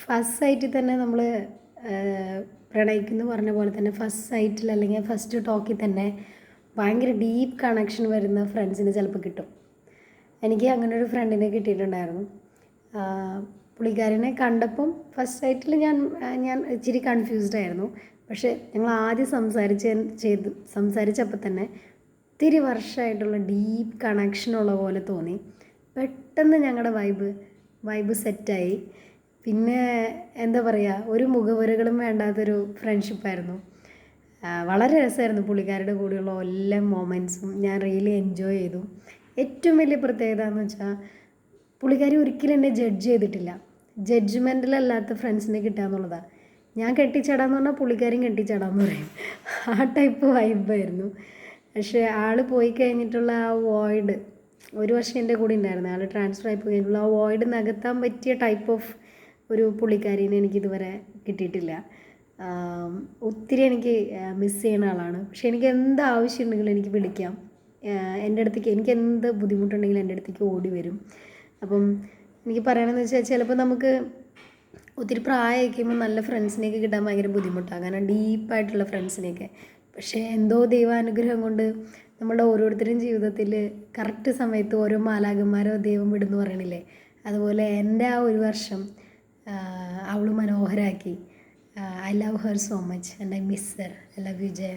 First സൈറ്റിൽ തന്നെ നമ്മൾ പ്രണയിക്കുന്നു പറഞ്ഞ പോലെ തന്നെ ഫസ്റ്റ് സൈറ്റിൽ അല്ലെങ്കിൽ ഫസ്റ്റ് ടോക്കിൽ തന്നെ ഭയങ്കര ഡീപ്പ് കണക്ഷൻ വരുന്ന ഫ്രണ്ട്സിന് ചിലപ്പോൾ കിട്ടും. എനിക്ക് അങ്ങനെ ഒരു ഫ്രണ്ടിനെ കിട്ടിയിട്ടുണ്ടായിരുന്നു. പുള്ളിക്കാരനെ കണ്ടപ്പം ഫസ്റ്റ് സൈറ്റിൽ ഞാൻ ഇച്ചിരി കൺഫ്യൂസ്ഡ് ആയിരുന്നു. പക്ഷേ ഞങ്ങൾ ആദ്യം സംസാരിച്ചപ്പോൾ തന്നെ ഒത്തിരി വർഷമായിട്ടുള്ള ഡീപ്പ് കണക്ഷനുള്ള പോലെ തോന്നി. പെട്ടെന്ന് ഞങ്ങളുടെ വൈബ് സെറ്റായി. പിന്നെ എന്താ പറയുക, ഒരു മുഖവുരകളും വേണ്ടാത്തൊരു ഫ്രണ്ട്ഷിപ്പായിരുന്നു. വളരെ രസമായിരുന്നു പുള്ളിക്കാരുടെ കൂടെയുള്ള എല്ലാ മൊമെൻറ്റ്സും. ഞാൻ റിയലി എൻജോയ് ചെയ്തു. ഏറ്റവും വലിയ പ്രത്യേകത എന്ന് വെച്ചാൽ പുള്ളിക്കാരി ഒരിക്കലും എന്നെ ജഡ്ജ് ചെയ്തിട്ടില്ല. ജഡ്ജ്മെൻറ്റിലല്ലാത്ത ഫ്രണ്ട്സിനെ കിട്ടുക എന്നുള്ളതാണ്. ഞാൻ കെട്ടിച്ചടാന്ന് പറഞ്ഞാൽ പുള്ളിക്കാരും കെട്ടിച്ചടാന്ന് പറയും. ആ ടൈപ്പ് വൈബായിരുന്നു. പക്ഷേ ആൾ പോയി കഴിഞ്ഞിട്ടുള്ള ആ വോയിഡ്, ഒരു വർഷം എൻ്റെ കൂടെ ഉണ്ടായിരുന്നു. ആൾ ട്രാൻസ്ഫർ ആയി പോയി കഴിഞ്ഞിട്ടുള്ള ആ വോയിഡ് നികത്താൻ പറ്റിയ ടൈപ്പ് ഓഫ് ഒരു പുള്ളിക്കാരീനെ എനിക്കിതുവരെ കിട്ടിയിട്ടില്ല. ഒത്തിരി എനിക്ക് മിസ് ചെയ്യുന്ന ആളാണ്. പക്ഷേ എനിക്ക് എന്ത് ആവശ്യം ഉണ്ടെങ്കിലും എനിക്ക് വിളിക്കാം. എൻ്റെ അടുത്തേക്ക് എനിക്ക് എന്ത് ബുദ്ധിമുട്ടുണ്ടെങ്കിലും എൻ്റെ അടുത്തേക്ക് ഓടി വരും. അപ്പം എനിക്ക് പറയണമെന്ന് വെച്ചാൽ ചിലപ്പോൾ നമുക്ക് ഒത്തിരി പ്രായമൊക്കെയുമ്പോൾ നല്ല ഫ്രണ്ട്സിനെയൊക്കെ കിട്ടാൻ ഭയങ്കര ബുദ്ധിമുട്ടാണ്, കാരണം ഡീപ്പായിട്ടുള്ള ഫ്രണ്ട്സിനെയൊക്കെ. പക്ഷേ എന്തോ ദൈവാനുഗ്രഹം കൊണ്ട് നമ്മുടെ ഓരോരുത്തരും ജീവിതത്തിൽ കറക്റ്റ് സമയത്ത് ഓരോ മാലാഖമാരോ ദൈവം വിടുന്നു പറയണില്ലേ, അതുപോലെ എൻ്റെ ആ ഒരു വർഷം അവൾ മനോഹരമാക്കി. I love her so much and I miss her. I love you Jaya.